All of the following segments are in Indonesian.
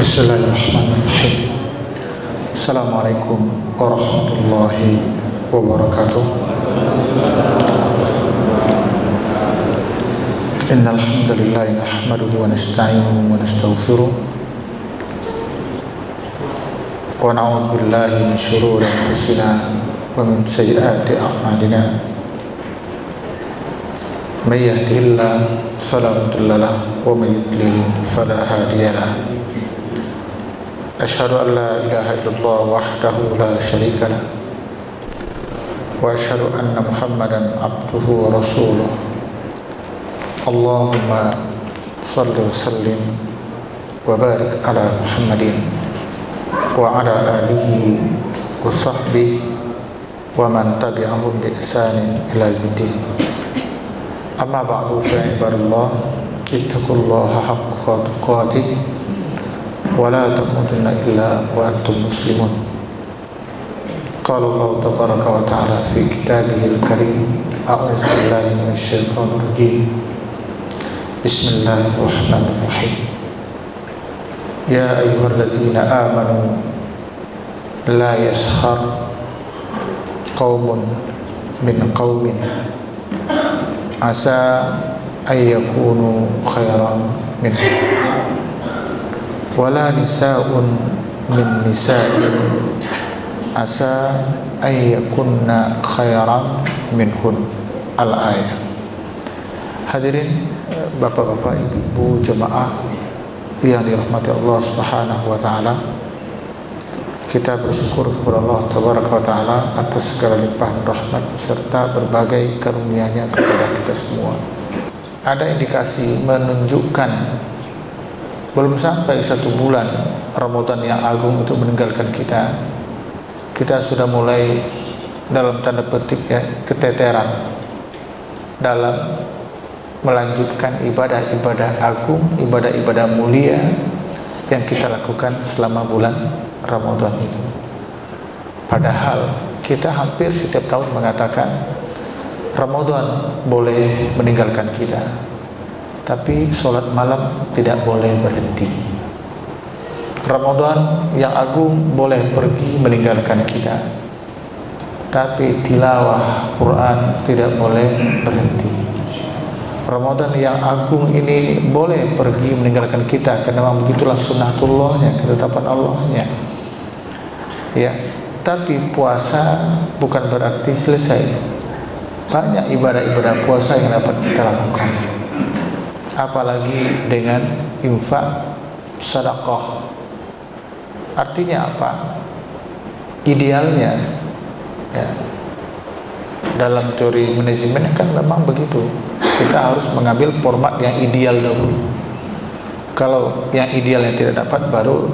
Bismillahirrahmanirrahim. Assalamualaikum warahmatullahi wabarakatuh. Innal hamdalillah nahmaduhu wa nasta'inuhu wa nastaghfiruh wa na'udzu billahi min shururi anfusina wa min sayyiati a'malina. May yahdihillahu fala mudilla lahu wa may yudlil fala hadiya lahu. Asyhadu an la ilaha illallah wahdahu la syarika lah wa asyhadu anna Muhammadan abduhu wa rasuluh. Allahumma shalli wa sallim wa barik ala Muhammadin wa ala alihi wa sahbihi wa man tabi'ahum bi ihsanin ila yaumiddin. Amma ba'du, fa ibadallah ittaqullaha haqqa tuqatih wa la tamutunna illa wa antum muslimun. Qala Allah tabaraka wa ta'ala fi kitabihil karim, a'udzu billahi minasy syaithanir rajim. Bismillahirrahmanirrahim. Ya ayyuhalladzina amanu la yaskhar qaumun min qaumin asa ayyakunu khairan minhum wala nisa'un min nisa'in asa ayyakunna khairan minhun. Al-ayah. Hadirin bapak-bapak, ibu-ibu, jemaah yang dirahmati Allah Subhanahu wa taala, kita bersyukur kepada Allah Tabaraka wa taala atas segala limpahan rahmat serta berbagai karunia-Nya kepada kita semua. Ada indikasi menunjukkan belum sampai 1 bulan Ramadan yang agung itu meninggalkan kita. Kita sudah mulai dalam tanda petik keteteran dalam melanjutkan ibadah-ibadah agung, ibadah-ibadah mulia yang kita lakukan selama bulan Ramadan itu. Padahal kita hampir setiap tahun mengatakan Ramadan boleh meninggalkan kita, tapi sholat malam tidak boleh berhenti. Ramadan yang agung boleh pergi meninggalkan kita, tapi tilawah Quran tidak boleh berhenti. Ramadan yang agung ini boleh pergi meninggalkan kita, karena memang begitulah sunnatullahnya, ketetapan Allahnya. Ya, tapi puasa bukan berarti selesai. Banyak ibadah-ibadah puasa yang dapat kita lakukan, apalagi dengan infak, sedekah. Artinya apa? Idealnya dalam teori manajemen kan memang begitu. Kita harus mengambil format yang ideal dahulu. Kalau yang idealnya tidak dapat, baru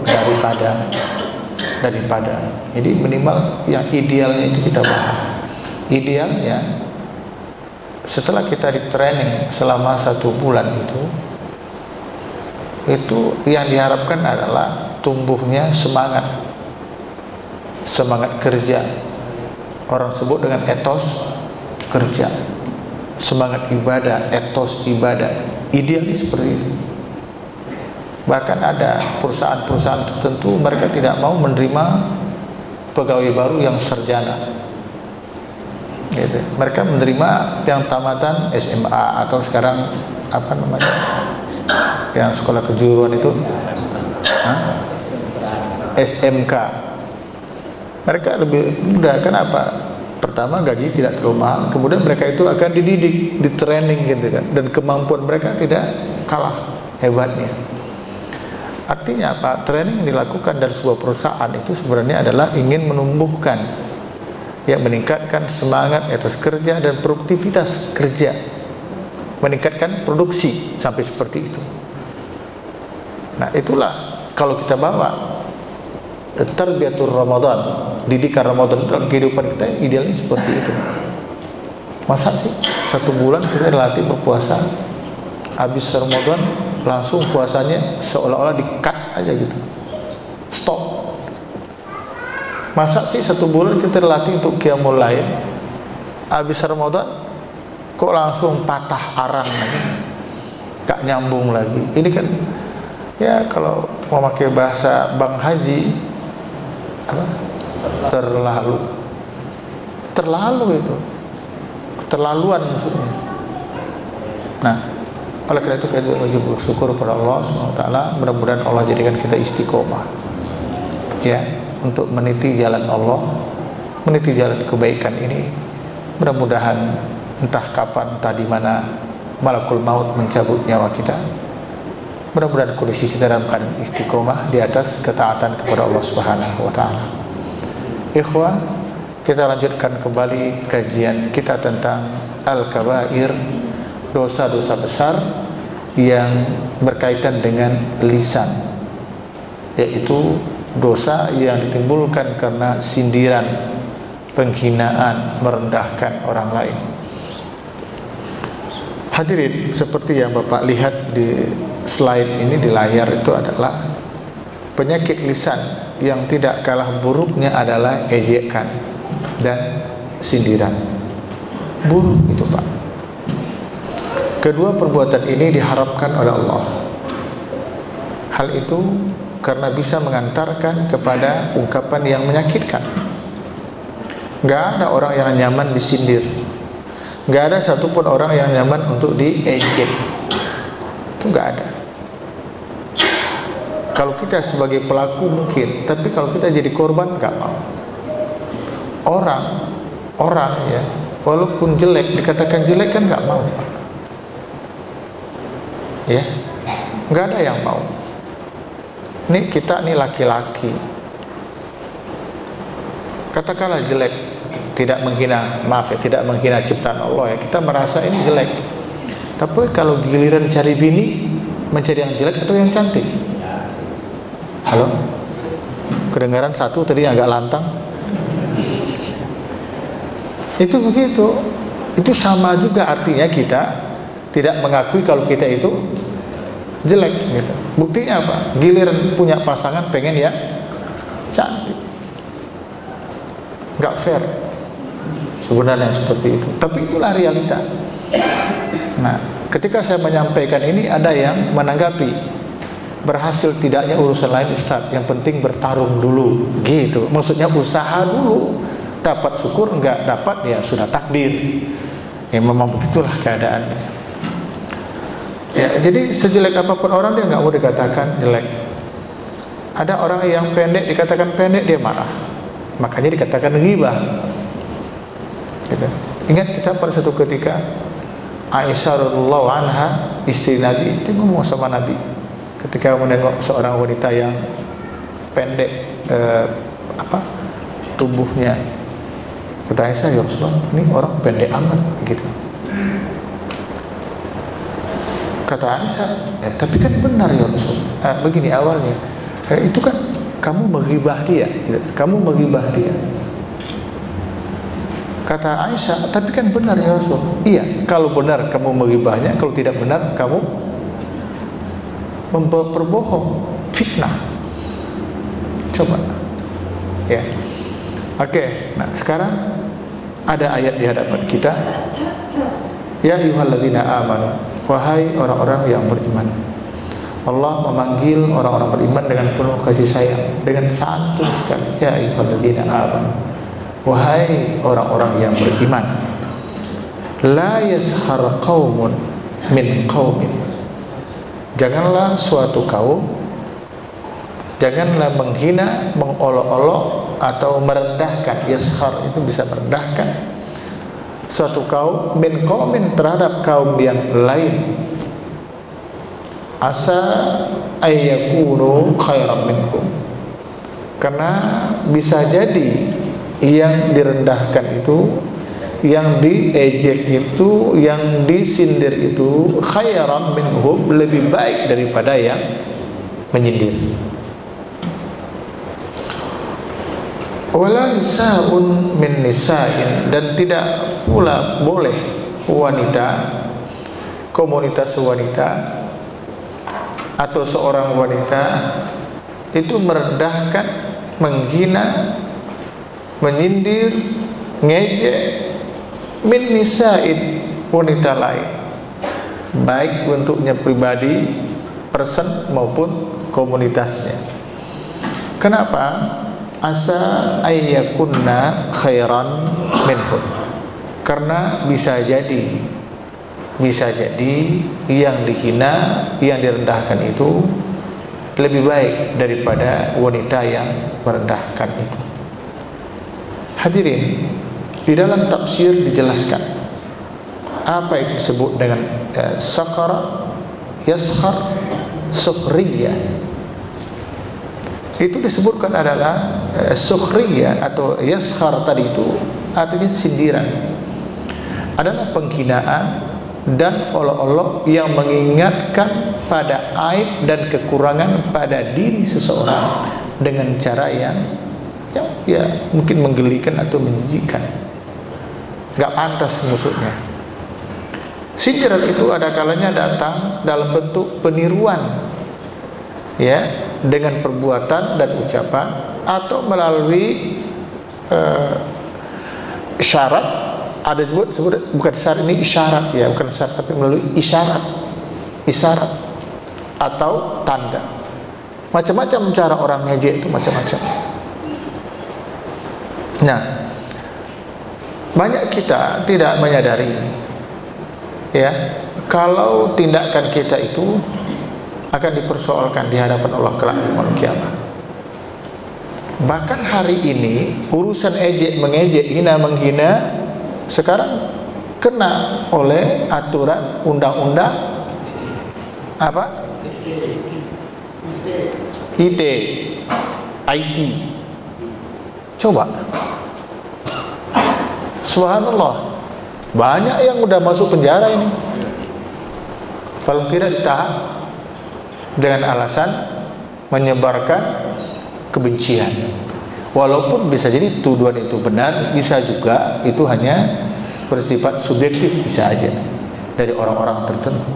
daripada. Jadi minimal yang idealnya itu kita bahas. Idealnya setelah kita di training selama 1 bulan itu yang diharapkan adalah tumbuhnya semangat kerja. Orang sebut dengan etos kerja, semangat ibadah, etos ibadah. Idealnya seperti itu. Bahkan ada perusahaan-perusahaan tertentu mereka tidak mau menerima pegawai baru yang sarjana. Gitu. Mereka menerima yang tamatan SMA atau sekarang apa namanya, yang sekolah kejuruan itu, SMK. Mereka lebih mudah. Kenapa? Pertama, gaji tidak terlalu mahal, kemudian mereka itu akan dididik, di training gitu kan, dan kemampuan mereka tidak kalah hebatnya. Artinya apa? Training yang dilakukan dari sebuah perusahaan itu sebenarnya adalah ingin menumbuhkan, meningkatkan semangat etos kerja dan produktivitas kerja, meningkatkan produksi sampai seperti itu. Nah, itulah kalau kita bawa tarbiyatul Ramadan, didikan Ramadan dalam kehidupan kita, idealnya seperti itu. Masa sih 1 bulan kita latih berpuasa, habis Ramadan langsung puasanya seolah-olah di-cut aja gitu, stop. Masa sih 1 bulan kita latih untuk qiyamul lail, habis Ramadan kok langsung patah arang lagi, gak nyambung lagi. Ini kan ya kalau mau pakai bahasa Bang Haji apa? Terlalu itu keterlaluan maksudnya. Nah, oleh karena itu kita wajib bersyukur pada Allah SWT. Mudah-mudahan Allah jadikan kita istiqomah ya, untuk meniti jalan Allah, meniti jalan kebaikan ini. Mudah-mudahan entah kapan, entah di mana malakul maut mencabut nyawa kita, mudah-mudahan kondisi kita dalam keadaan istiqomah di atas ketaatan kepada Allah Subhanahu wa taala. Ikhwah, kita lanjutkan kembali kajian kita tentang al-kabair, dosa-dosa besar yang berkaitan dengan lisan, yaitu dosa yang ditimbulkan karena sindiran, penghinaan, merendahkan orang lain. Hadirin, seperti yang Bapak lihat di slide ini di layar, itu adalah penyakit lisan yang tidak kalah buruknya adalah ejekan dan sindiran. Buruk itu, Pak. Kedua perbuatan ini diharapkan oleh Allah. Hal itu karena bisa mengantarkan kepada ungkapan yang menyakitkan. Gak ada orang yang nyaman disindir, gak ada satupun orang yang nyaman untuk diejek. Itu gak ada. Kalau kita sebagai pelaku mungkin, tapi kalau kita jadi korban gak mau. Orang ya, walaupun jelek, dikatakan jelek kan gak mau, Pak. Ya, gak ada yang mau. Nih kita nih laki-laki, katakanlah jelek, tidak menghina, maaf ya, tidak menghina ciptaan Allah ya, kita merasa ini jelek. Tapi kalau giliran cari bini, mencari yang jelek atau yang cantik? Halo? Kedengaran satu tadi agak lantang. Itu begitu. Itu sama juga artinya kita tidak mengakui kalau kita itu jelek gitu. Buktinya apa? Giliran punya pasangan pengen ya cantik. Gak fair sebenarnya seperti itu, tapi itulah realita. Nah, ketika saya menyampaikan ini, ada yang menanggapi, berhasil tidaknya urusan lain Ustaz, yang penting bertarung dulu gitu. Maksudnya usaha dulu, dapat syukur, enggak dapat ya sudah takdir. Ya memang begitulah keadaannya. Ya, jadi sejelek apapun orang dia nggak mau dikatakan jelek. Ada orang yang pendek dikatakan pendek dia marah, makanya dikatakan ghibah. Gitu. Ingat kita pada satu ketika Aisyah radhiyallahu anha, istri Nabi, dia ngomong sama Nabi ketika menengok seorang wanita yang pendek tubuhnya. Kata Aisyah, ya Rasulullah, ini orang pendek amat gitu. Kata Aisyah, tapi kan benar ya Rasul. Begini awalnya, itu kan kamu menghibah dia, gitu. Kamu menghibah dia. Kata Aisyah, tapi kan benar ya Rasul. Iya, kalau benar kamu menghibahnya, kalau tidak benar kamu memperbohong, fitnah. Coba, ya. Oke, nah sekarang ada ayat di hadapan kita. Ya ayyuhalladzina amanu, wahai orang-orang yang beriman. Allah memanggil orang-orang beriman dengan penuh kasih sayang, dengan santun sekali. Ya ayyuhalladzina amanu, wahai orang-orang yang beriman. La yashar qaumun min qaumin, janganlah suatu kaum, janganlah menghina, mengolok-olok atau merendahkan. Yashar itu bisa merendahkan suatu kaum min qaumin, terhadap kaum yang lain. Asa ayyakunu khairan minkum, karena bisa jadi yang direndahkan itu, yang diejek itu, yang disindir itu khairan minhum, lebih baik daripada yang menyindir. Wala nisa'un min nisa'in, dan tidak pula boleh wanita, komunitas wanita atau seorang wanita itu merendahkan, menghina, menyindir, ngejek min nisa'in, wanita lain, baik bentuknya pribadi person maupun komunitasnya. Kenapa? Asa ayyakunna khairan minhum. Karena bisa jadi yang dihina, yang direndahkan itu lebih baik daripada wanita yang merendahkan itu. Hadirin, di dalam tafsir dijelaskan apa itu disebut dengan sakhara, yaskhar, sukhriyah. Itu disebutkan adalah sukhriyah atau yaskhar tadi itu artinya sindiran, adalah penghinaan dan olok-olok yang mengingatkan pada aib dan kekurangan pada diri seseorang dengan cara yang mungkin menggelikan atau menjijikkan, nggak pantas maksudnya. Sindiran itu ada kalanya datang dalam bentuk peniruan, ya, dengan perbuatan dan ucapan, atau melalui syarat. Ada sebut bukan syarat, ini isyarat, ya, bukan syarat tapi melalui isyarat atau tanda. Macam-macam cara orang ngejek itu, macam-macam. Nah, banyak kita tidak menyadari, ya, kalau tindakan kita itu akan dipersoalkan di hadapan Allah kelak di malam kiamat. Bahkan hari ini urusan ejek mengejek, hina menghina sekarang kena oleh aturan undang-undang apa? IT. Coba, subhanallah, banyak yang udah masuk penjara ini, paling tidak ditahan dengan alasan menyebarkan kebencian. Walaupun bisa jadi tuduhan itu benar, bisa juga itu hanya bersifat subjektif, bisa aja dari orang-orang tertentu.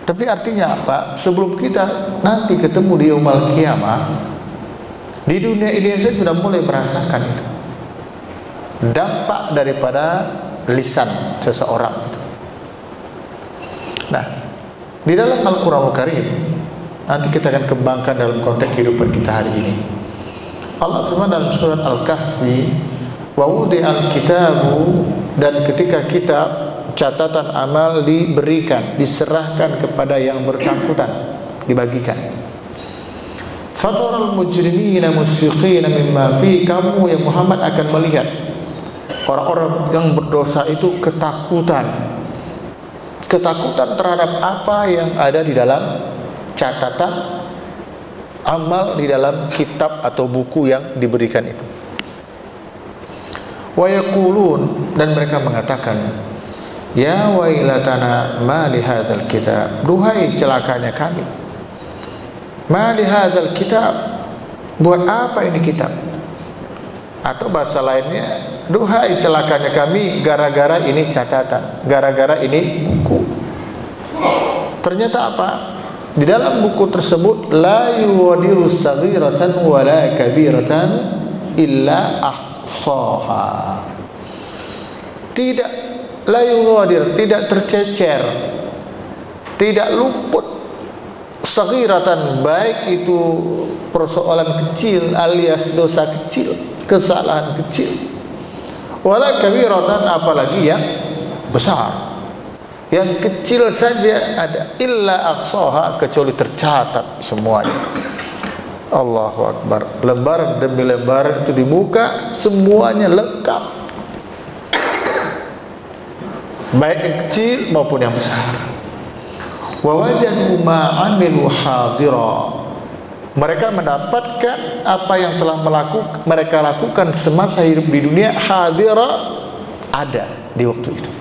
Tapi artinya apa? Sebelum kita nanti ketemu di yaumul qiyamah, di dunia ini saya sudah mulai merasakan itu, dampak daripada lisan seseorang itu. Nah, di dalam Al-Quranul Karim, nanti kita akan kembangkan dalam konteks kehidupan kita hari ini. Allah firman dalam surat Al-Kahfi, wa wudi'al kitabu, dan ketika kitab catatan amal diberikan, diserahkan kepada yang bersangkutan, dibagikan. Fataral mujrimina musfiqina mimma fi, kamu ya Muhammad akan melihat orang-orang yang berdosa itu ketakutan terhadap apa yang ada di dalam catatan amal di dalam kitab atau buku yang diberikan itu. Wa yaqulun, dan mereka mengatakan, ya wailatana ma li hadzal kitab, duhai celakanya kami. Ma li hadzal kitab, buat apa ini kitab? Atau bahasa lainnya, duhai celakanya kami gara-gara ini catatan, gara-gara ini buku. Ternyata apa? Di dalam buku tersebut la yuwadiru saghiratan wala kabiratan illa ahsaha. Tidak, la yuwadir, tidak tercecer, tidak luput saghiratan, baik itu persoalan kecil alias dosa kecil, kesalahan kecil, wala kabiratan, apalagi yang besar. Yang kecil saja ada, illa aqsaha, kecuali tercatat semuanya. Allahu Akbar. Lembar demi lembar itu dibuka, semuanya lengkap, baik yang kecil maupun yang besar. Wa wajadu ma amilu hadira, mereka mendapatkan apa yang telah mereka lakukan semasa hidup di dunia, hadira, ada di waktu itu.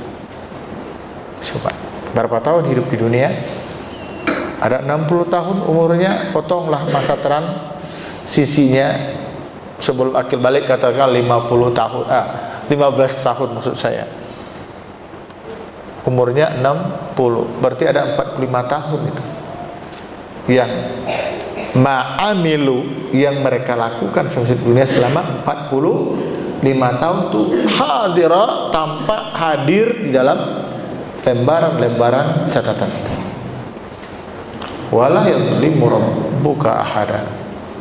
Coba, berapa tahun hidup di dunia? Ada 60 tahun umurnya, potonglah masa transisinya sebelum akil balik, katakan 50 tahun, 15 tahun maksud saya. Umurnya 60, berarti ada 45 tahun itu yang ma'amilu, yang mereka lakukan semasa dunia selama 45 tahun itu hadira, tampak hadir di dalam lembaran-lembaran catatan itu. wala yadhlimu rabbuka ahada.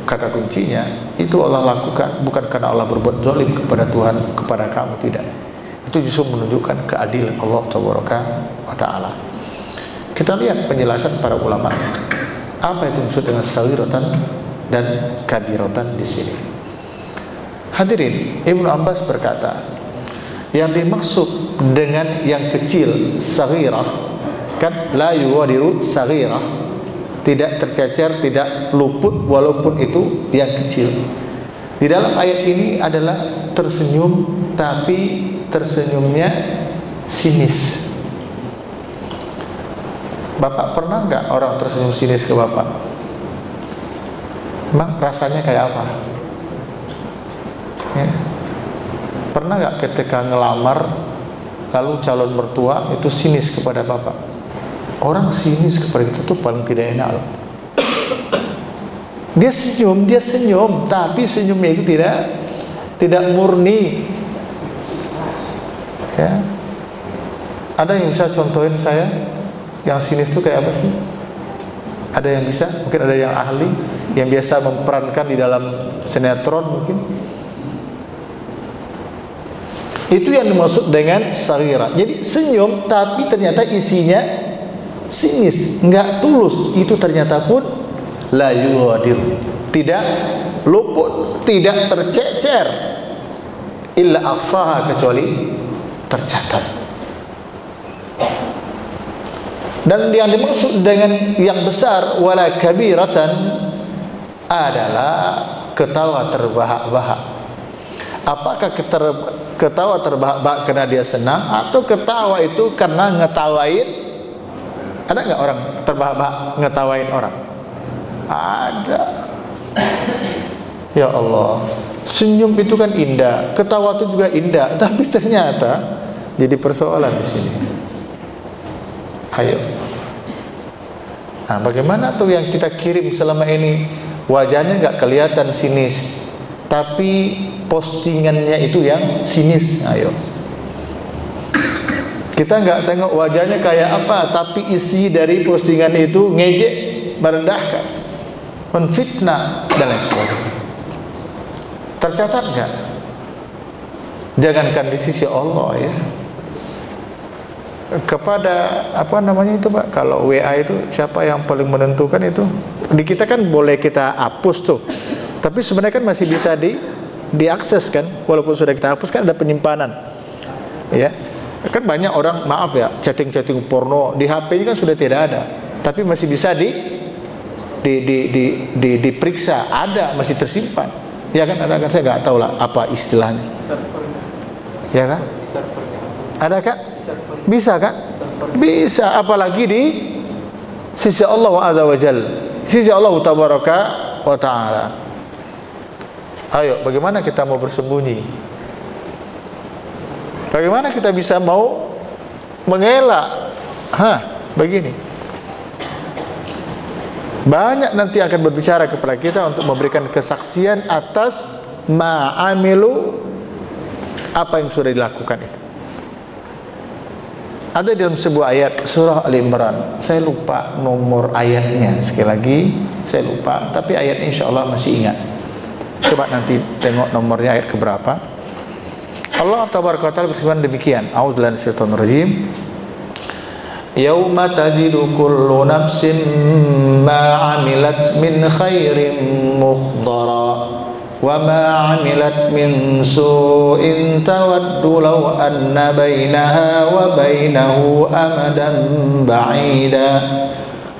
Kata kuncinya itu Allah lakukan bukan karena Allah berbuat zalim kepada Tuhan, kepada kamu, tidak. Itu justru menunjukkan keadilan Allah Tabaraka wa Ta'ala. Kita lihat penjelasan para ulama. Apa itu maksud dengan saghiratan dan kabiratan di sini? Hadirin, Ibnu Abbas berkata, yang dimaksud dengan yang kecil saghirah kan la yuwadiru saghirah, tidak tercecer, tidak luput walaupun itu yang kecil. Di dalam ayat ini adalah tersenyum, tapi tersenyumnya sinis. Bapak pernah nggak orang tersenyum sinis ke bapak? Bang, rasanya kayak apa? Ya. Pernah nggak ketika ngelamar lalu calon mertua itu sinis kepada bapak? Orang sinis kepada kita tuh paling tidak enak loh. Dia senyum, tapi senyumnya itu tidak murni. Ya. Ada yang bisa contohin saya yang sinis itu kayak apa sih? Ada yang bisa? Mungkin ada yang ahli yang biasa memerankan di dalam sinetron mungkin. Itu yang dimaksud dengan saghira. Jadi senyum tapi ternyata isinya sinis, enggak tulus. Itu ternyata pun la yuwadir, tidak luput, tidak tercecer, illa asaha, kecuali tercatat. Dan yang dimaksud dengan yang besar wala kabiratan adalah ketawa terbahak-bahak. Apakah ketawa terbahak-bahak karena dia senang, atau ketawa itu karena ngetawain? Ada nggak orang terbahak-bahak ngetawain orang? Ada. Ya Allah, senyum itu kan indah, ketawa itu juga indah, tapi ternyata jadi persoalan di sini. Ayo. Nah, bagaimana tuh yang kita kirim selama ini? Wajahnya nggak kelihatan sinis, tapi postingannya itu yang sinis. Ayo. Kita nggak tengok wajahnya kayak apa, tapi isi dari postingan itu ngejek, merendahkan, menfitnah dan lain sebagainya. Tercatat nggak? Jangankan di sisi Allah ya. Kepada apa namanya itu Pak? Kalau WA itu siapa yang paling menentukan itu? Di kita kan boleh kita hapus tuh, tapi sebenarnya kan masih bisa diakses kan, walaupun sudah kita hapus kan ada penyimpanan, ya. Kan banyak orang, maaf ya, chatting-chatting porno di HP-nya kan sudah tidak ada, tapi masih bisa diperiksa, ada, masih tersimpan. Ya kan, ada kan, saya nggak tahu lah apa istilahnya. Ya kan? Ada kan? Bisa kan? Bisa, apalagi di sisi Allah Azza wa Jalla, sisi Allah Tabaraka wa Ta'ala. Ayo, bagaimana kita mau bersembunyi? Bagaimana kita bisa mau mengelak? Begini. Banyak nanti akan berbicara kepada kita untuk memberikan kesaksian atas ma'amilu, apa yang sudah dilakukan itu. Ada dalam sebuah ayat surah Al-Imran. Saya lupa nomor ayatnya, sekali lagi saya lupa, tapi ayatnya insyaallah masih ingat. Coba nanti tengok nomornya ayat keberapa. Allah Tabaraka wa Ta'ala berfirman demikian. A'udzubillahi minasyaitonir rajim. Yauma tajidu kullu nafsin ma 'amilat min khairin muhdara wa ma 'amilat min su'in tawaddu law anna bainaha wa bainahu amadan ba'ida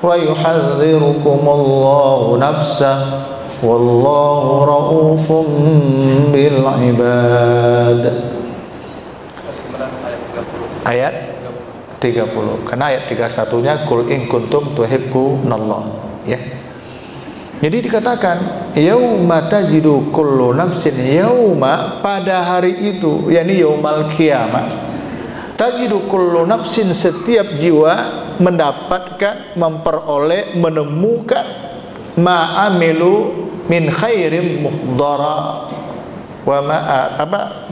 wa yuhadzirukumullahu nafsahu wallahu raufum bil ibad. Ayat 30. Karena ayat 31-nya qul in kuntum tuhibbunallah, ya. Jadi dikatakan yauma tajidu kullu nafsin, yauma, pada hari itu, yakni yaumal qiyamah, tajidu kullu nafsin, setiap jiwa mendapatkan, memperoleh, menemukan ma'amilu min khairin muhdara wa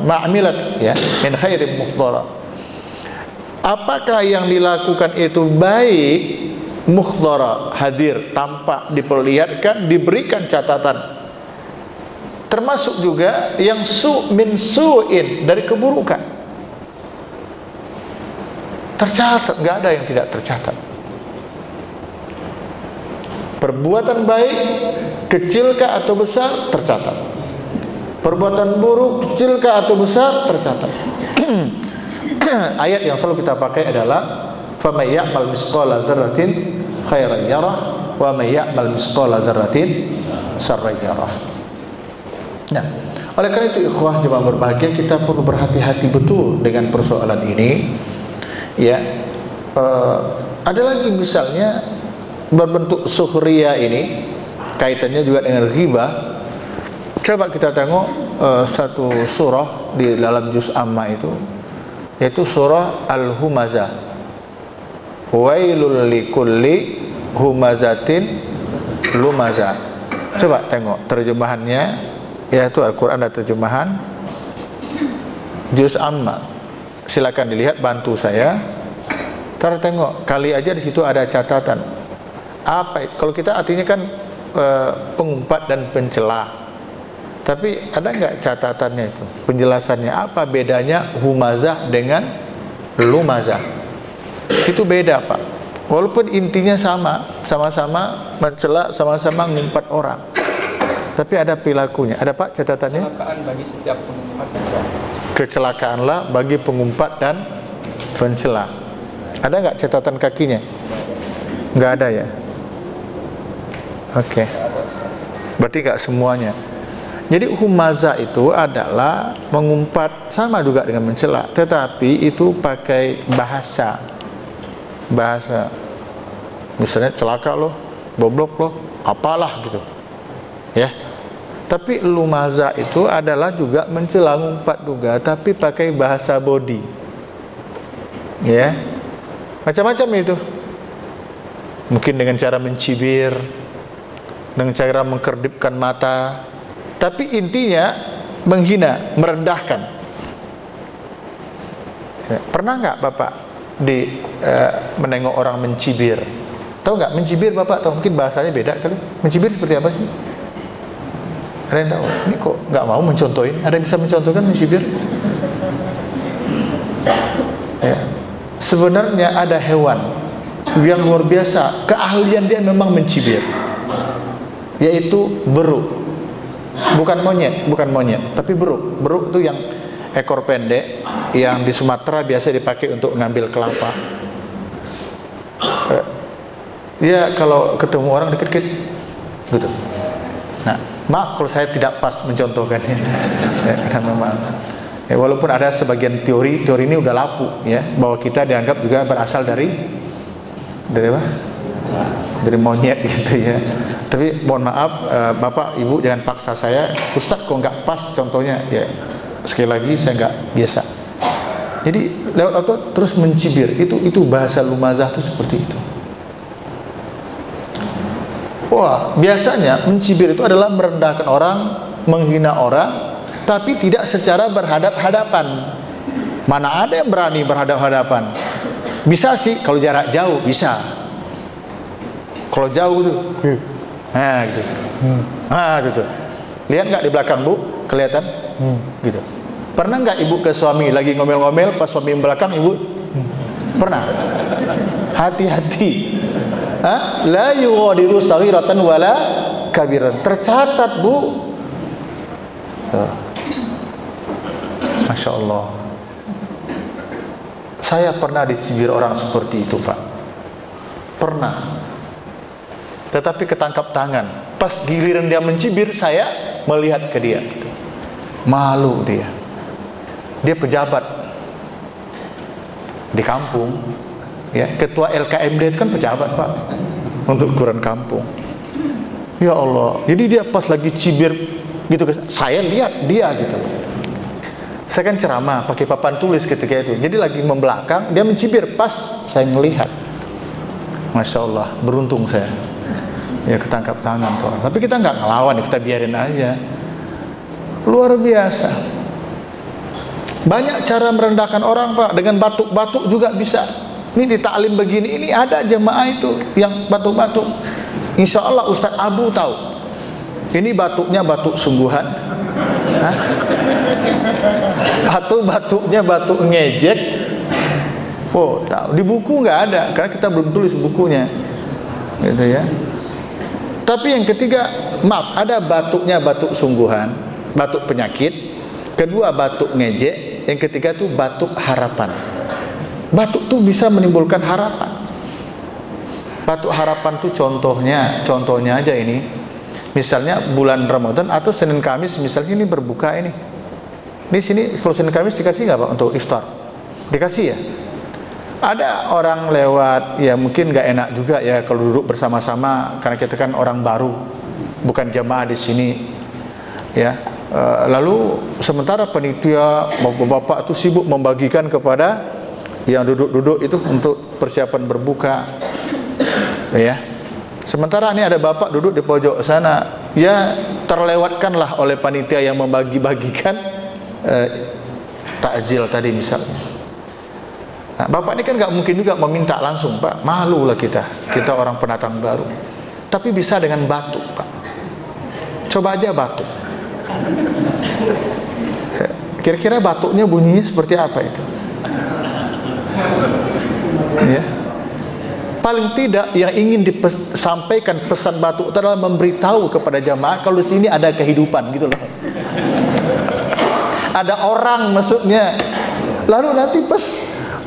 ma'amilat, ya, min khairin muhdara. Apakah yang dilakukan itu baik mukhdara, hadir, tampak, diperlihatkan, diberikan catatan. Termasuk juga yang min su'in, dari keburukan. Tercatat, nggak ada yang tidak tercatat. Perbuatan baik, kecilkah atau besar, tercatat. Perbuatan buruk, kecilkah atau besar, tercatat. Ayat yang selalu kita pakai adalah فَمَنْ يَعْمَلْ مِثْقَالَ ذَرَّةٍ خَيْرًا يَرَهُ وَمَنْ يَعْمَلْ مِثْقَالَ ذَرَّةٍ شَرًّا يَرَهُ. Nah, oleh karena itu ikhwah jemaah berbahagia, kita perlu berhati-hati betul dengan persoalan ini. Ya, ada lagi misalnya berbentuk sukhriya ini, kaitannya juga dengan ghibah. Coba kita tengok satu surah di dalam juz amma itu, yaitu surah Al-Humazah. Wailul likulli humazatin lumazah. Coba tengok terjemahannya, yaitu Al-Quran ada terjemahan juz amma. Silakan dilihat, bantu saya. Ntar tengok, kali aja di situ ada catatan. Apa? Kalau kita artinya kan pengumpat dan pencela. Tapi ada nggak catatannya itu? Penjelasannya apa bedanya humazah dengan lumazah? Itu beda, Pak. Walaupun intinya sama-sama mencela, sama-sama mengumpat orang, tapi ada perilakunya. Ada, Pak, catatannya? Kecelakaan bagi setiap pengumpat. Kecelakaanlah bagi pengumpat dan pencela. Ada nggak catatan kakinya? Nggak ada ya? Oke. Berarti nggak semuanya. Jadi humazah itu adalah mengumpat, sama juga dengan mencela, tetapi itu pakai bahasa. Misalnya celaka loh, boblok loh, apalah gitu. Ya. Tapi lumazah itu adalah juga mencela, ngumpat juga, tapi pakai bahasa body. Ya. Macam-macam itu. Mungkin dengan cara mencibir, dengan cara mengkedipkan mata, tapi intinya menghina, merendahkan. Ya. Pernah nggak Bapak menengok orang mencibir? Tahu nggak mencibir, Bapak tahu? Mungkin bahasanya beda kali. Mencibir seperti apa sih? Ada yang tahu? Ini kok nggak mau mencontohin? Ada yang bisa mencontohkan mencibir? Ya. Sebenarnya ada hewan yang luar biasa, keahlian dia memang mencibir, yaitu beruk. Bukan monyet, tapi beruk. Beruk itu yang ekor pendek, yang di Sumatera biasa dipakai untuk ngambil kelapa. Ya, kalau ketemu orang dikit-dikit gitu. Nah, maaf kalau saya tidak pas mencontohkannya. Ya, karena memang walaupun ada sebagian teori ini udah lapu ya, bahwa kita dianggap juga berasal dari apa? Dari monyet gitu ya. Tapi mohon maaf, Bapak Ibu jangan paksa saya, Ustaz kok nggak pas contohnya ya. Sekali lagi saya nggak biasa. Jadi lewat auto terus mencibir, itu bahasa lumazah itu seperti itu. Wah, biasanya mencibir itu adalah merendahkan orang, menghina orang, tapi tidak secara berhadap-hadapan. Mana ada yang berani berhadap-hadapan? Bisa sih kalau jarak jauh, bisa. Kalau jauh tuh, nah gitu, gitu. Lihat nggak di belakang Bu, kelihatan, gitu. Pernah nggak ibu ke suami lagi ngomel-ngomel, pas suami belakang ibu? Pernah. Hati-hati. La yughadiru saghiratan wala kabiran. Tercatat Bu. Masya Allah. Saya pernah dicibir orang seperti itu, Pak. Pernah. Tetapi ketangkap tangan. Pas giliran dia mencibir, saya melihat ke dia gitu. Malu dia. Dia pejabat di kampung, ya, ketua LKMD itu kan pejabat, Pak, untuk ukuran kampung. Ya Allah, jadi dia pas lagi cibir gitu, saya lihat dia gitu. Saya kan ceramah pakai papan tulis ketika itu, jadi lagi membelakang, dia mencibir, pas saya melihat. Masya Allah, beruntung saya. Ya ketangkap tangan tuh. Tapi kita nggak ngelawan, kita biarin aja. Luar biasa. Banyak cara merendahkan orang, Pak. Dengan batuk-batuk juga bisa. Ini di taklim begini, ini ada jemaah itu yang batuk-batuk. Insya Allah Ustadz Abu tahu. Ini batuknya batuk sungguhan, hah? Atau batuknya batuk ngejek. Oh, tahu. Di buku nggak ada, karena kita belum tulis bukunya, gitu ya. Tapi yang ketiga, maaf, ada batuknya batuk sungguhan, batuk penyakit. Kedua batuk ngejek. Yang ketiga itu batuk harapan. Batuk tuh bisa menimbulkan harapan. Batuk harapan tuh contohnya aja ini. Misalnya bulan Ramadan atau Senin Kamis, misalnya ini berbuka ini. Di sini kalau Senin Kamis dikasih nggak Pak untuk iftar? Dikasih ya. Ada orang lewat, ya mungkin nggak enak juga ya kalau duduk bersama-sama, karena kita kan orang baru, bukan jamaah di sini, ya. Lalu sementara panitia bapak-bapak itu sibuk membagikan kepada yang duduk-duduk itu untuk persiapan berbuka, ya. Sementara ini ada bapak duduk di pojok sana, ya terlewatkanlah oleh panitia yang membagi-bagikan takjil tadi misalnya. Nah, bapak ini kan nggak mungkin juga meminta langsung, Pak, malu lah kita orang pendatang baru. Tapi bisa dengan batuk, Pak. Coba aja batuk. Kira-kira batuknya bunyinya seperti apa itu? Ya. Paling tidak yang ingin disampaikan pesan batuk itu adalah memberitahu kepada jamaah kalau di sini ada kehidupan, gitu loh. Ada orang maksudnya. Lalu nanti pas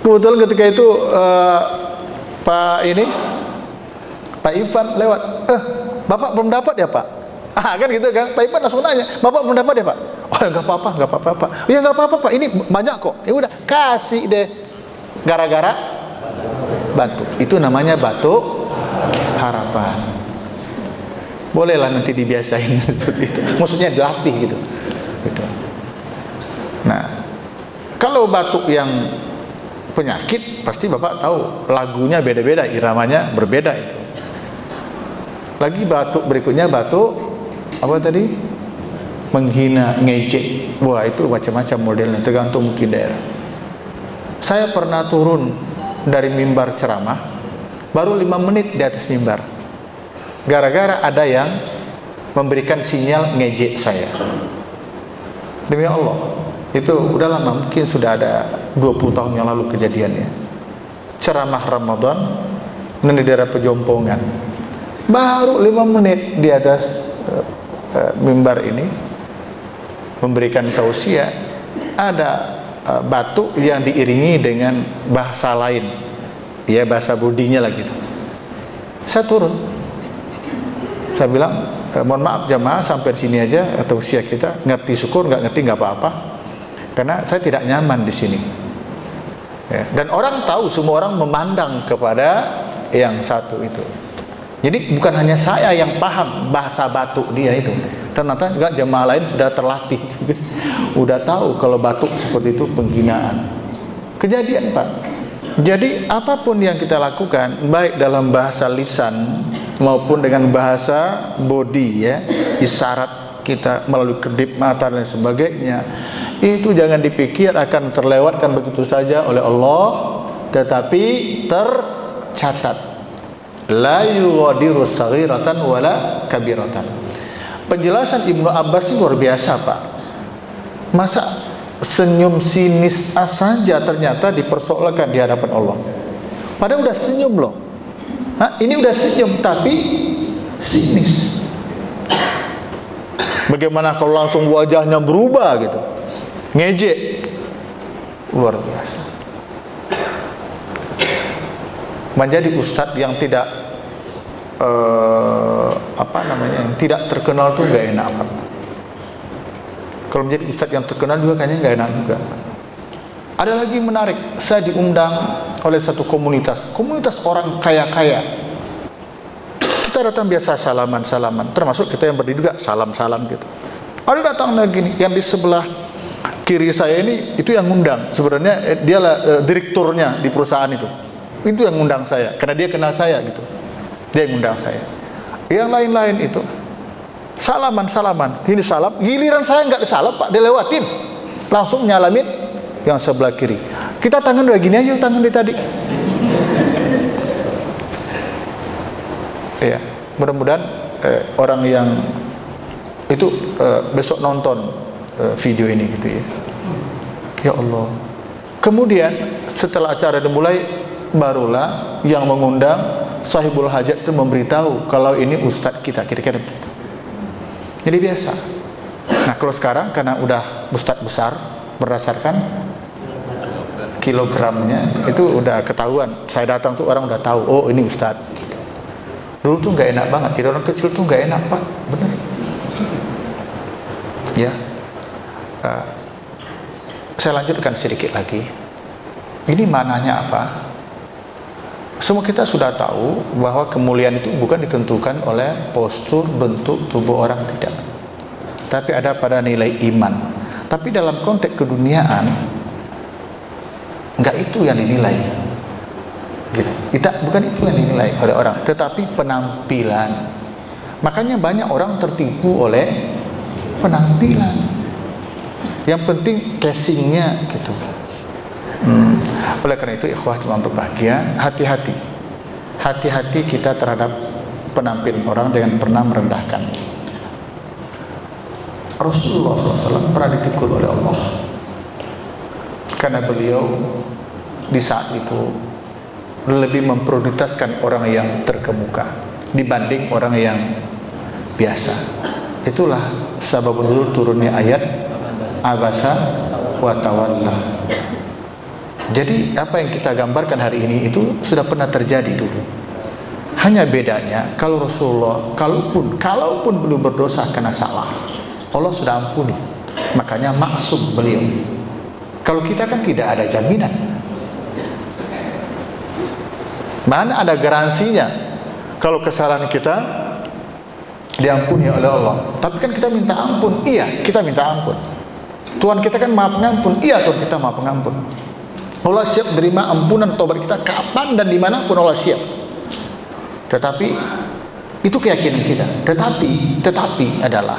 kebetulan ketika itu Pak Ivan lewat, Bapak belum dapat ya Pak? Kan gitu kan, Pak Ivan langsung nanya, Bapak belum dapat ya Pak? Oh ya nggak apa-apa Pak. Ya nggak apa-apa Pak, ini banyak kok. Ya udah kasih deh. Gara-gara batuk. Itu namanya batuk harapan. Bolehlah nanti dibiasain seperti itu. Maksudnya dilatih gitu. Nah, kalau batuk yang penyakit, pasti Bapak tahu lagunya beda-beda, iramanya berbeda itu. Lagi batuk berikutnya batuk apa tadi? Menghina, ngejek. Wah, itu macam-macam modelnya, tergantung mungkin daerah. Saya pernah turun dari mimbar ceramah, baru 5 menit di atas mimbar, gara-gara ada yang memberikan sinyal ngejek saya. Demi Allah, itu udah lama, mungkin sudah ada 20 tahun yang lalu kejadiannya. Ceramah Ramadan di daerah Pejompongan, baru 5 menit di atas mimbar ini memberikan tausiah, ada batuk yang diiringi dengan bahasa lain, ya bahasa budinya lah gitu. Saya turun, saya bilang, mohon maaf jamaah sampai sini aja, atau usia kita ngerti syukur, nggak ngerti nggak apa-apa, karena saya tidak nyaman di sini. Ya, dan orang tahu, semua orang memandang kepada yang satu itu. Jadi bukan hanya saya yang paham bahasa batuk dia itu, ternyata enggak, jemaah lain sudah terlatih juga, udah tahu kalau batuk seperti itu penghinaan. Kejadian Pak. Jadi apapun yang kita lakukan, baik dalam bahasa lisan maupun dengan bahasa body, ya, isyarat kita melalui kedip mata dan sebagainya, itu jangan dipikir akan terlewatkan begitu saja oleh Allah, tetapi tercatat. La yughadiru saghiratan wala kabiratan. Penjelasan Ibnu Abbas ini luar biasa Pak. Masa senyum sinis saja ternyata dipersoalkan di hadapan Allah, padahal udah senyum loh. Ini udah senyum tapi sinis. Bagaimana kalau langsung wajahnya berubah gitu, ngejek, luar biasa. Menjadi ustadz yang tidak yang tidak terkenal tuh gak enak Pak. Kalau menjadi ustadz yang terkenal juga kayaknya gak enak juga. Ada lagi menarik, saya diundang oleh satu komunitas orang kaya-kaya. Kita datang biasa salaman, termasuk kita yang berdiri juga salam-salam gitu. Ada datang lagi nih, yang di sebelah kiri saya ini, itu yang ngundang. Sebenarnya dialah direkturnya di perusahaan itu yang ngundang saya, karena dia kenal saya gitu. Dia yang ngundang saya. Yang lain-lain itu salaman, ini salam, giliran saya nggak disalam Pak, dia lewatin, langsung nyalamin yang sebelah kiri. Kita tangan udah gini aja, tangan di tadi. Ya, mudah-mudahan orang yang itu besok nonton video ini gitu ya. Ya Allah. Kemudian setelah acara dimulai, barulah yang mengundang sahibul hajat itu memberitahu kalau ini ustadz kita, kira-kira begitu. Jadi biasa. Nah kalau sekarang karena udah ustadz besar, berdasarkan kilogramnya itu udah ketahuan. Saya datang tuh orang udah tahu, oh ini ustadz gitu. Dulu tuh nggak enak banget, jadi orang kecil tuh nggak enak Pak, bener ya. Saya lanjutkan sedikit lagi. Ini maknanya apa? Semua kita sudah tahu bahwa kemuliaan itu bukan ditentukan oleh postur, bentuk tubuh orang, tidak, tapi ada pada nilai iman. Tapi dalam konteks keduniaan enggak itu yang dinilai gitu. Bukan itu yang dinilai oleh orang, tetapi penampilan. Makanya banyak orang tertipu oleh penampilan. Yang penting casingnya gitu. Oleh karena itu ikhwah cuma berbahagia, hati-hati kita terhadap penampilan orang dengan pernah merendahkan. Rasulullah SAW pernah ditegur oleh Allah karena beliau di saat itu lebih memprioritaskan orang yang terkemuka dibanding orang yang biasa. Itulah sababun nuzul turunnya ayat abasa wa tawalla. Jadi apa yang kita gambarkan hari ini itu sudah pernah terjadi dulu. Hanya bedanya kalau Rasulullah kalaupun belum berdosa karena salah, Allah sudah ampuni. Makanya maksum beliau. Kalau kita kan tidak ada jaminan. Mana ada garansinya kalau kesalahan kita diampuni oleh Allah. Tapi kan kita minta ampun. Iya, kita minta ampun. Tuhan kita kan Maha Pengampun. Iya, Tuhan kita Maha Pengampun. Allah siap menerima ampunan tobat kita kapan dan dimanapun Allah siap. Tetapi itu keyakinan kita. Tetapi adalah,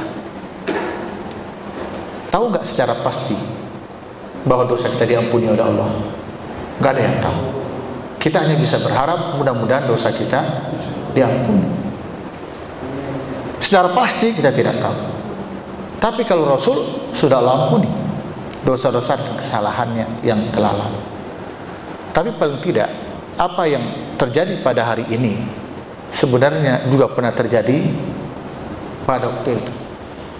tahu nggak secara pasti bahwa dosa kita diampuni oleh Allah? Nggak ada yang tahu. Kita hanya bisa berharap mudah-mudahan dosa kita diampuni. Secara pasti kita tidak tahu. Tapi kalau Rasul sudah ampuni dosa-dosa dan kesalahannya yang telah lalu. Tapi paling tidak apa yang terjadi pada hari ini sebenarnya juga pernah terjadi pada waktu itu.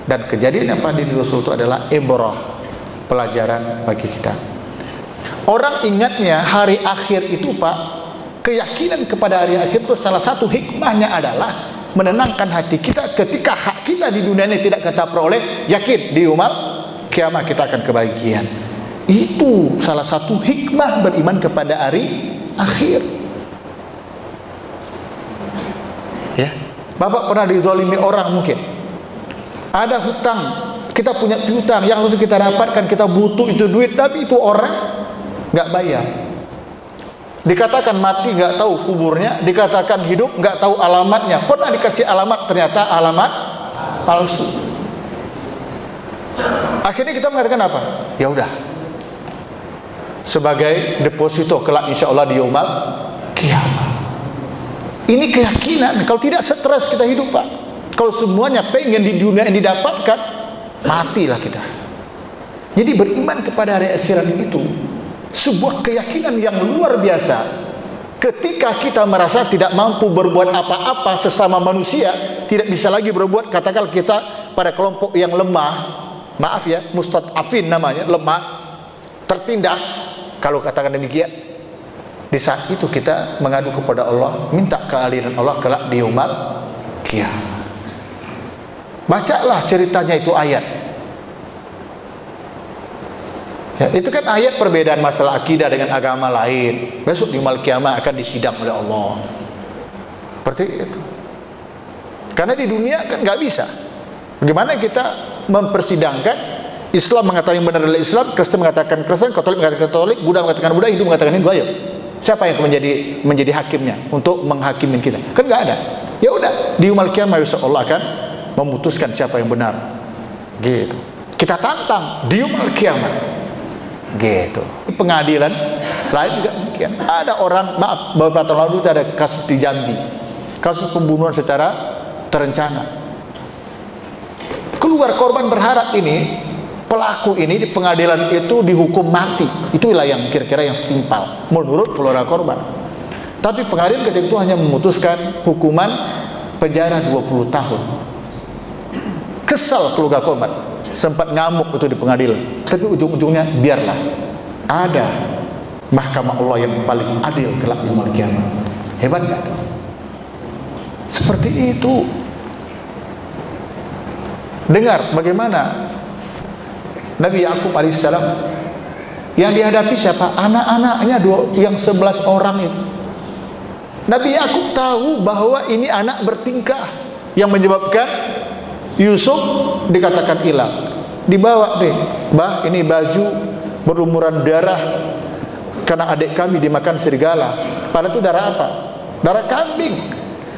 Dan kejadian yang pada diri Rasul itu adalah ibrah, pelajaran bagi kita. Orang ingatnya hari akhir itu Pak, keyakinan kepada hari akhir itu salah satu hikmahnya adalah menenangkan hati kita ketika hak kita di dunia ini tidak kita peroleh, yakin di yaumul kiamat kita akan kebahagiaan. Itu salah satu hikmah beriman kepada hari akhir. Ya, Bapak pernah dizalimi orang mungkin. Ada hutang, kita punya piutang yang harus kita dapatkan, kita butuh itu duit, tapi itu orang nggak bayar. Dikatakan mati nggak tahu kuburnya, dikatakan hidup nggak tahu alamatnya. Pernah dikasih alamat, ternyata alamat palsu. Akhirnya kita mengatakan apa? Ya udah, sebagai deposito kelak insya Allah di yaumul kiamat. Ini keyakinan. Kalau tidak stres kita hidup Pak. Kalau semuanya pengen di dunia ini didapatkan, matilah kita. Jadi beriman kepada hari akhirat itu sebuah keyakinan yang luar biasa. Ketika kita merasa tidak mampu berbuat apa-apa sesama manusia, tidak bisa lagi berbuat, katakan kita pada kelompok yang lemah, maaf ya, mustad'afin namanya, lemah, tertindas, kalau katakan demikian. Di saat itu kita mengadu kepada Allah, minta keadilan Allah kelak di yaumul kiamat. Bacalah ceritanya itu ayat. Ya, itu kan ayat perbedaan masalah akidah dengan agama lain. Besok di yaumul kiamat akan disidang oleh Allah. Seperti itu. Karena di dunia kan nggak bisa. Bagaimana kita mempersidangkan? Islam mengatakan yang benar adalah Islam, Kristen mengatakan Kristen, Katolik mengatakan Katolik, Buddha mengatakan Buddha, Hindu mengatakan Hindu. Ayo, siapa yang menjadi hakimnya untuk menghakimin kita? Kan nggak ada. Ya udah, di yaumul kiamat Allah akan memutuskan siapa yang benar. Gitu. Kita tantang di yaumul kiamat. Gitu. Pengadilan lain juga demikian. Ada orang, maaf, beberapa tahun lalu ada kasus di Jambi. kasus pembunuhan secara terencana. Keluar korban berharap ini pelaku ini di pengadilan itu dihukum mati. Itulah yang kira-kira yang setimpal menurut keluarga korban. Tapi pengadilan ketika itu hanya memutuskan hukuman penjara 20 tahun. Kesal keluarga korban, sempat ngamuk itu di pengadilan. Tapi ujung-ujungnya biarlah, ada mahkamah Allah yang paling adil kelak di yaumul kiamat. Hebat gak? Seperti itu. Dengar bagaimana Nabi Yakub alaihissalam yang dihadapi siapa? Anak-anaknya yang 11 orang itu. Nabi Yakub tahu bahwa ini anak bertingkah yang menyebabkan Yusuf dikatakan hilang. Dibawa deh, bah ini baju berlumuran darah karena adik kami dimakan serigala. Padahal itu darah apa? Darah kambing.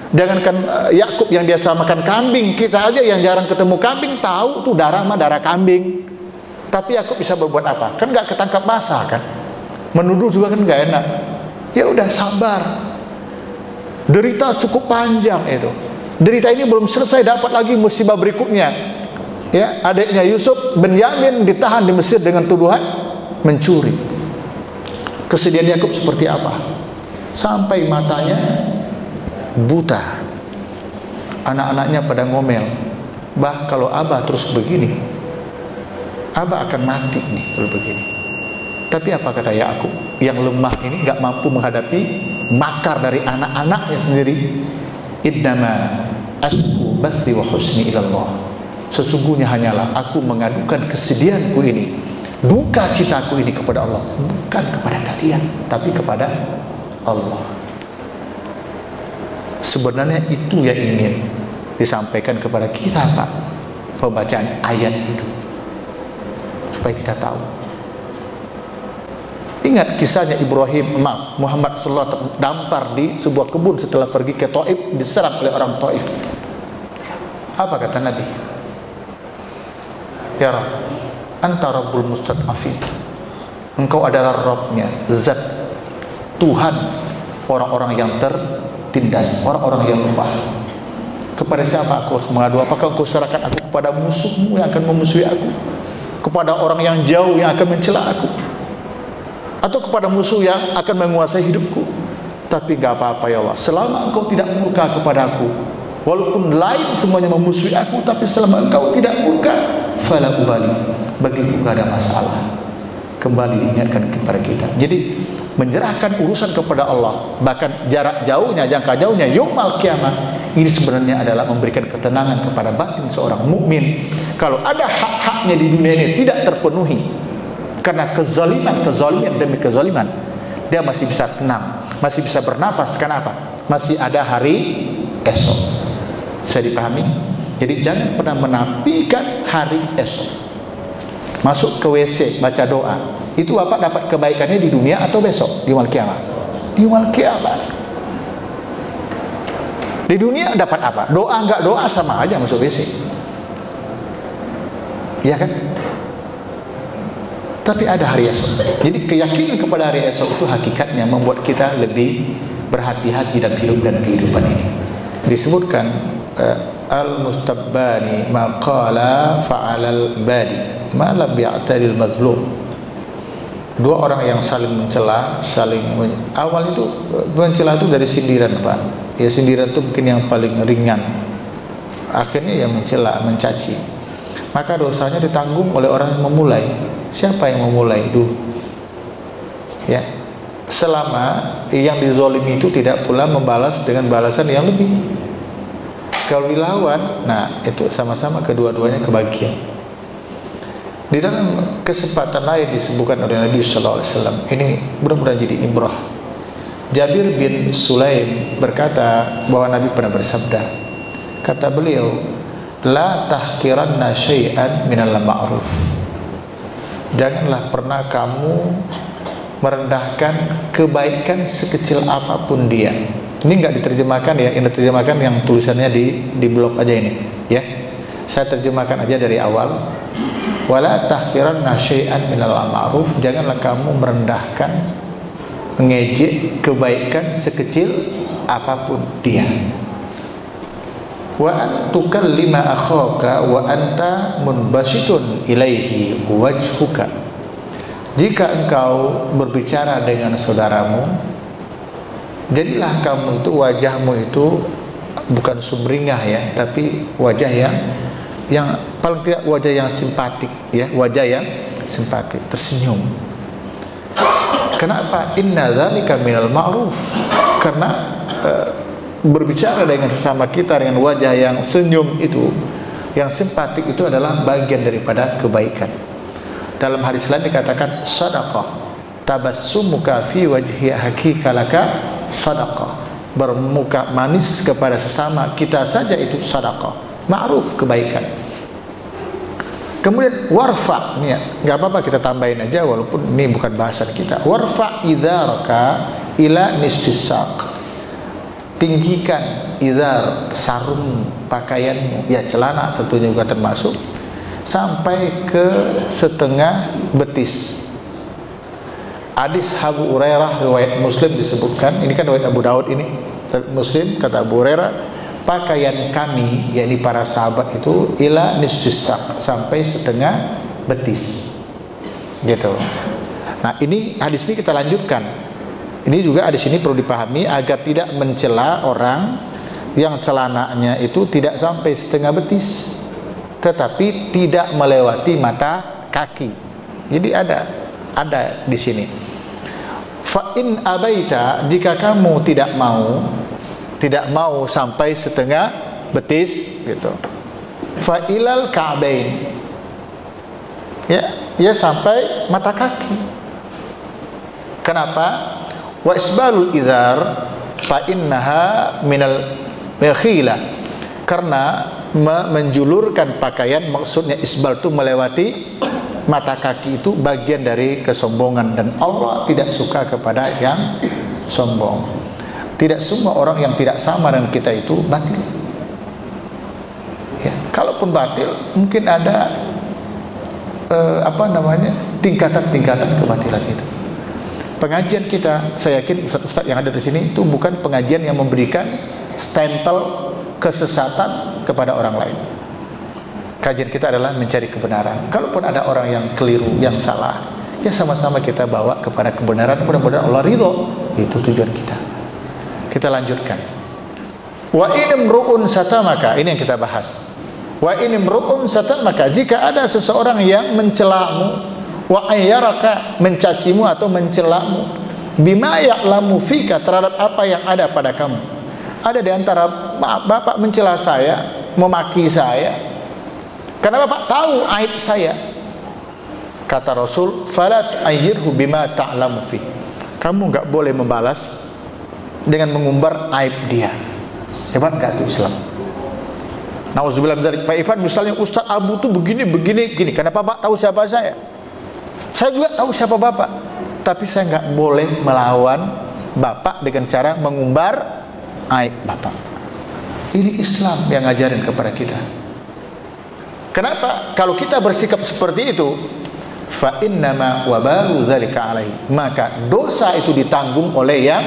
Jangankan Yakub yang biasa makan kambing, kita aja yang jarang ketemu kambing tahu tuh darah mah darah kambing. Tapi Yakub bisa berbuat apa? Kan nggak ketangkap basah kan? Menuduh juga kan nggak enak. Ya udah sabar. Derita cukup panjang itu. Derita ini belum selesai, dapat lagi musibah berikutnya. Ya, adiknya Yusuf Benyamin ditahan di Mesir dengan tuduhan mencuri. Kesedihan Yakub seperti apa? Sampai matanya buta, anak-anaknya pada ngomel, bah kalau abah terus begini, abah akan mati nih kalau begini. Tapi apa kata Yakub yang lemah ini, gak mampu menghadapi makar dari anak-anaknya sendiri? Innama asku bathi wa husni ilallah. Sesungguhnya hanyalah aku mengadukan kesedihanku ini, duka citaku ini kepada Allah, bukan kepada kalian, tapi kepada Allah. Sebenarnya itu yang ingin disampaikan kepada kita, Pak, pembacaan ayat itu, supaya kita tahu. Ingat kisahnya Muhammad sallallahu alaihi wasallam dampar di sebuah kebun setelah pergi ke Taif, diserang oleh orang Taif. Apa kata Nabi? Ya Rabb, anta rabbul mustad'afin. Engkau adalah Rabbnya, zat Tuhan orang-orang yang tertindas, orang-orang yang lemah. Kepada siapa aku harus mengadu? Apakah engkau serahkan aku kepada musuhmu yang akan memusuhi aku, kepada orang yang jauh yang akan mencela aku, atau kepada musuh yang akan menguasai hidupku? Tapi gak apa-apa ya Allah, selama engkau tidak murka kepada aku, walaupun lain semuanya memusuhi aku, tapi selama engkau tidak murka, fala ubali, bagiku gak ada masalah. Kembali diingatkan kepada kita. Jadi menyerahkan urusan kepada Allah, bahkan jarak jauhnya, jangka jauhnya yaumul kiamat, ini sebenarnya adalah memberikan ketenangan kepada batin seorang mukmin. Kalau ada hak-haknya di dunia ini tidak terpenuhi karena kezaliman demi kezaliman, dia masih bisa tenang, masih bisa bernapas. Kenapa? Masih ada hari esok. Bisa dipahami? Jadi jangan pernah menafikan hari esok. Masuk ke WC baca doa, itu Bapak dapat kebaikannya di dunia atau besok di yaumul kiamat? Di yaumul kiamat. Di dunia dapat apa? Doa enggak doa sama aja masuk WC, ya kan? Tapi ada hari esok. Jadi keyakinan kepada hari esok itu hakikatnya membuat kita lebih berhati-hati dalam hidup dan kehidupan ini. Disebutkan al-mustabbani maqala fa'alal badi ma lam ya'tadil mazlum. Dua orang yang saling mencela, awal itu mencela itu dari sindiran, Pak. Ya, sindiran itu mungkin yang paling ringan. Akhirnya ya mencela, mencaci. Maka dosanya ditanggung oleh orang yang memulai. Siapa yang memulai dulu? Ya. Selama yang dizolimi itu tidak pula membalas dengan balasan yang lebih. Kalau dilawan, nah itu sama-sama kedua-duanya kebagian. Di dalam kesempatan lain disebutkan oleh Nabi sallallahu alaihi wasallam, ini mudah-mudahan jadi ibrah. Jabir bin Sulaim berkata bahwa Nabi pernah bersabda, kata beliau, la tahqiranna syai'an minal ma'ruf. Janganlah pernah kamu merendahkan kebaikan sekecil apapun dia. Ini enggak diterjemahkan ya, ini diterjemahkan yang tulisannya di blog aja ini, ya. Saya terjemahkan aja dari awal. Wala tahqiranna syai'an minal ma'ruf. Janganlah kamu merendahkan, mengejek kebaikan sekecil apapun dia. wa an tukallima akhaka wa anta munbasitun ilaihi wajhuka. Jika engkau berbicara dengan saudaramu, jadilah kamu itu, wajahmu itu bukan sumringah ya, tapi wajah yang paling tidak wajah yang simpatik ya, wajah yang simpatik, tersenyum. Kenapa? Inna dzalika minal ma'ruf. Karena berbicara dengan sesama kita dengan wajah yang senyum itu, yang simpatik itu adalah bagian daripada kebaikan. Dalam hadis lain dikatakan sadaqah, tabassumuka fi wajhi akhika laka sadaqah. Bermuka manis kepada sesama kita saja itu sadaqah, ma'ruf, kebaikan. Kemudian warfa, nih nggak apa-apa kita tambahin aja walaupun ini bukan bahasan kita. Warfa idzaraka ila nisfis saq. Tinggikan izar, sarung pakaianmu, ya celana tentunya juga termasuk, sampai ke setengah betis. Hadis Abu Hurairah riwayat Muslim disebutkan, ini kan riwayat Abu Daud ini, Muslim, kata Abu Hurairah, pakaian kami, yakni para sahabat itu, ila nisfis saq, sampai setengah betis, gitu. Nah ini hadis ini kita lanjutkan. Ini juga di sini perlu dipahami agar tidak mencela orang yang celananya itu tidak sampai setengah betis, tetapi tidak melewati mata kaki. Jadi ada di sini. Fa in abaita, jika kamu tidak mau sampai setengah betis, gitu. Fa ilal ka'bain, ya sampai mata kaki. Kenapa? Wa isbalul izar fa innaha minal bakhila. Karena menjulurkan pakaian, maksudnya isbal itu melewati mata kaki, itu bagian dari kesombongan, dan Allah tidak suka kepada yang sombong. Tidak semua orang yang tidak sama dengan kita itu batil ya. Kalaupun batil mungkin ada tingkatan-tingkatan kebatilan itu. Pengajian kita, saya yakin ustaz-ustaz yang ada di sini itu bukan pengajian yang memberikan stempel kesesatan kepada orang lain. Kajian kita adalah mencari kebenaran. Kalaupun ada orang yang keliru, yang salah, ya sama-sama kita bawa kepada kebenaran. Mudah-mudahan Allah ridho. Itu tujuan kita. Kita lanjutkan. Wa inimru'un satamaka, ini yang kita bahas. Wa inimru'un satamaka, jika ada seseorang yang mencelamu, wa ayyaraka, mencacimu atau mencelamu, bima ya'lamu fika, terhadap apa yang ada pada kamu. Ada di antara bapak mencela saya, memaki saya, karena bapak tahu aib saya. Kata Rasul, falat ayyirhu bima ta'lamu fi, kamu enggak boleh membalas dengan mengumbar aib dia. Hebat enggak itu Islam? Nauzubillah min dzalik. Pak Ivan, misalnya Ustaz Abu tuh begini, karena bapak tahu siapa saya. Saya juga tahu siapa bapak, tapi saya nggak boleh melawan bapak dengan cara mengumbar aib bapak. Ini Islam yang ngajarin kepada kita. Kenapa? Kalau kita bersikap seperti itu, fa innama wabalu dzalika alaihi, maka dosa itu ditanggung oleh yang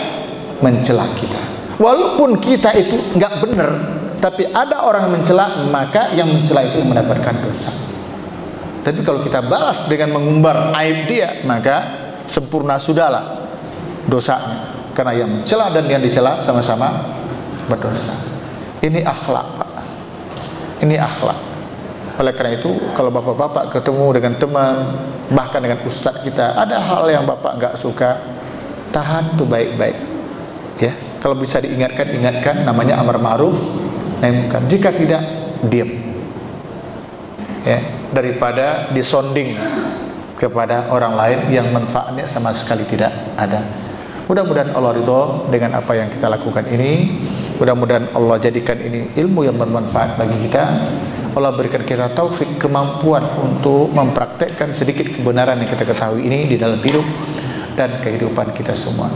mencela kita. Walaupun kita itu nggak benar, tapi ada orang mencela, maka yang mencela itu mendapatkan dosa. Tapi kalau kita balas dengan mengumbar aib dia, maka sempurna sudahlah dosanya. Karena yang mencela dan yang dicela sama-sama berdosa. Ini akhlak, Pak. Ini akhlak. Oleh karena itu, kalau bapak-bapak ketemu dengan teman, bahkan dengan ustadz kita, ada hal yang bapak nggak suka, tahan tuh baik-baik. Ya, kalau bisa diingatkan, namanya amar ma'ruf nahi munkar. Jika tidak, diam. Ya, daripada disonding kepada orang lain yang manfaatnya sama sekali tidak ada. Mudah-mudahan Allah ridho dengan apa yang kita lakukan ini. Mudah-mudahan Allah jadikan ini ilmu yang bermanfaat bagi kita. Allah berikan kita taufik, kemampuan untuk mempraktekkan sedikit kebenaran yang kita ketahui ini di dalam hidup dan kehidupan kita semua.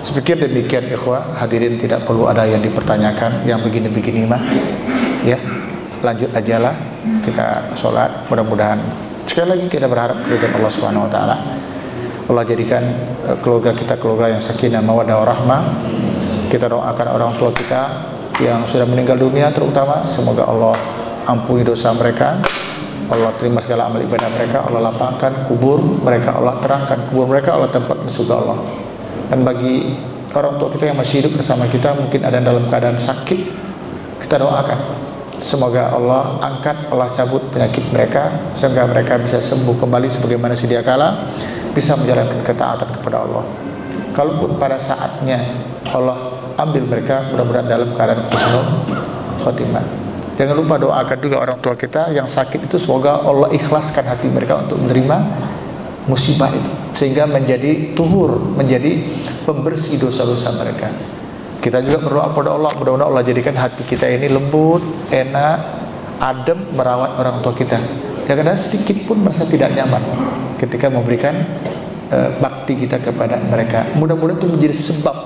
Sepikir demikian ikhwah, hadirin, tidak perlu ada yang dipertanyakan. Yang begini-begini mah ya, lanjut ajalah kita sholat. Mudah-mudahan sekali lagi kita berharap keridhaan Allah Subhanahu wa taala. Allah jadikan keluarga kita keluarga yang sakinah mawaddah warahmah. Kita doakan orang tua kita yang sudah meninggal dunia terutama, semoga Allah ampuni dosa mereka, Allah terima segala amal ibadah mereka, Allah lapangkan kubur mereka, Allah terangkan kubur mereka, Allah tempat di surga Allah. Dan bagi orang tua kita yang masih hidup bersama kita, mungkin ada dalam keadaan sakit, kita doakan semoga Allah angkat, Allah cabut penyakit mereka, sehingga mereka bisa sembuh kembali sebagaimana sedia kala, bisa menjalankan ketaatan kepada Allah. Kalaupun pada saatnya Allah ambil mereka, mudah-mudahan dalam keadaan husnul khotimah. Jangan lupa doakan juga orang tua kita yang sakit itu, semoga Allah ikhlaskan hati mereka untuk menerima musibah itu, sehingga menjadi tuhur, menjadi pembersih dosa-dosa mereka. Kita juga berdoa kepada Allah, mudah-mudahan Allah jadikan hati kita ini lembut, enak, adem merawat orang tua kita. Jangan ada sedikit pun merasa tidak nyaman ketika memberikan bakti kita kepada mereka. Mudah-mudahan itu menjadi sebab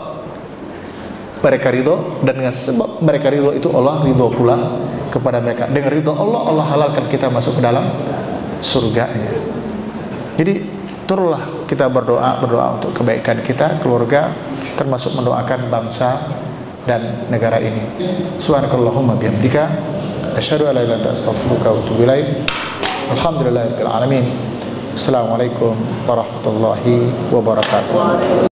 mereka ridho, dan dengan sebab mereka ridho itu Allah ridho pula kepada mereka. Dengan ridho Allah, Allah halalkan kita masuk ke dalam surganya. Jadi teruslah kita berdoa untuk kebaikan kita, keluarga, termasuk mendoakan bangsa dan negara ini. Subhanakallahumma bihamdika asyhadu an la ilaha illa anta astaghfiruka wa atubu ilaik. Alhamdulillahirabbil alamin. Assalamualaikum warahmatullahi wabarakatuh.